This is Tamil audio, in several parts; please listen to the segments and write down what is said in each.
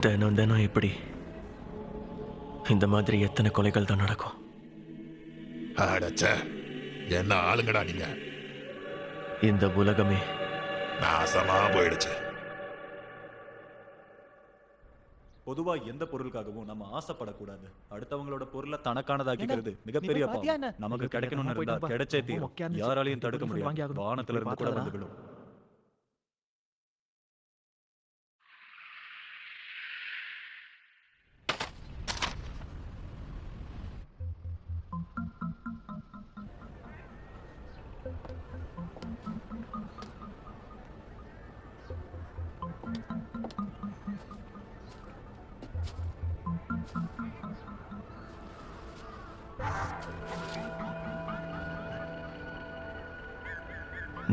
தினம் தினம் எப்படி இந்த மாதிரி எத்தனை கொலைகள் தான் நடக்கும். அடச்ச, என்ன ஆளுங்கடா நீங்க. இந்த உலகமே நாசமா போயிடுச்சு. பொதுவா எந்த பொருளுக்காகவும் நம்ம ஆசைப்படக்கூடாது. அடுத்தவங்களோட பொருளை தனக்கானதாக்கிக்கிறது மிகப்பெரிய பாவம். நமக்கு கிடைக்கணும்னு இருந்தா கிடைச்சே தீரும். யாராலையும் தடுக்க முடியாது. வானத்துல இருந்து கூட வந்து விடும்.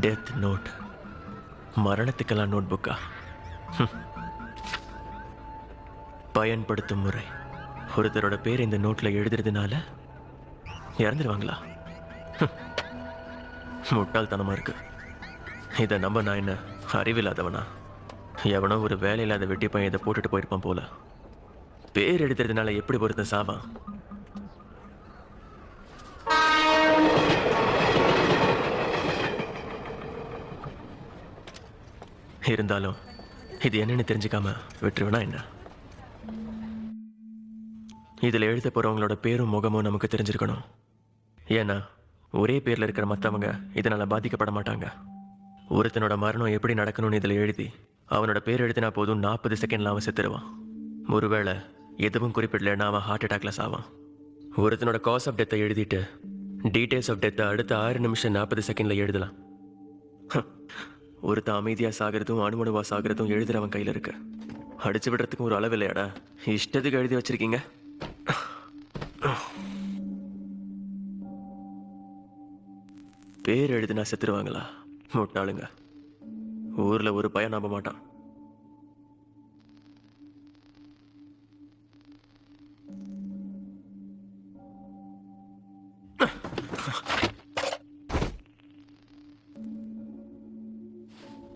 டெத் நோட், மரணத்துக்கெல்லாம் நோட் புக்கா? பயன்படுத்தும் முறை, ஒருத்தரோட பேர் இந்த நோட்ல எழுதுறதுனால இறந்துருவாங்களா? முட்டாள்தனமா இருக்கு. இதை நம்ப நான் என்ன அறிவில்லாதவனா? எவனோ ஒரு வேலையில்லாத வெட்டி பையன் இதை போட்டுட்டு போயிருப்பான் போல. பேர் எழுதுறதுனால எப்படி ஒருத்தன் சாவான்? இருந்தாலும் இது என்னன்னு தெரிஞ்சுக்காம விட்டுருவனா என்ன? இதில் எழுத போறவங்களோட பேரும் முகமும் நமக்கு தெரிஞ்சிருக்கணும். ஏன்னா ஒரே பேர்ல இருக்கிற மற்றவங்க இதனால பாதிக்கப்பட மாட்டாங்க. ஒருத்தனோட மரணம் எப்படி நடக்கணும்னு இதில் எழுதி அவனோட பேர் எழுதினா போதும் 40 செகண்ட்ல அவன் செத்துருவான். ஒருவேளை எதுவும் குறிப்பிடலைன்னா அவன் ஹார்ட் அட்டாக்ல சாவான். ஒருத்தனோட காஸ் ஆஃப் டெத்தை எழுதிட்டு டீடைல்ஸ் ஆஃப் டெத்தை அடுத்த 6 நிமிஷம் 40 செகண்ட்ல எழுதலாம். ஒருத்தன் அமைதியா சாகிறதும் அணுவணுவா சாகிறதும் எழுதுறவன் கையில இருக்கு. அடிச்சு விடுறதுக்கும் ஒரு அளவு இல்லையாடா? இஷ்டத்துக்கு எழுதி வச்சிருக்கீங்க. பேர் எழுதினா செத்துருவாங்களா? முட்டாளுங்க. ஊர்ல ஒரு பையன் நம்ப மாட்டான்.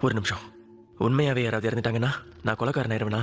ஒரு நிமிஷம். உண்மையாவே யாராவது இறந்துட்டாங்கன்னா நான் கொலைக்காரன் ஆயிருவனா?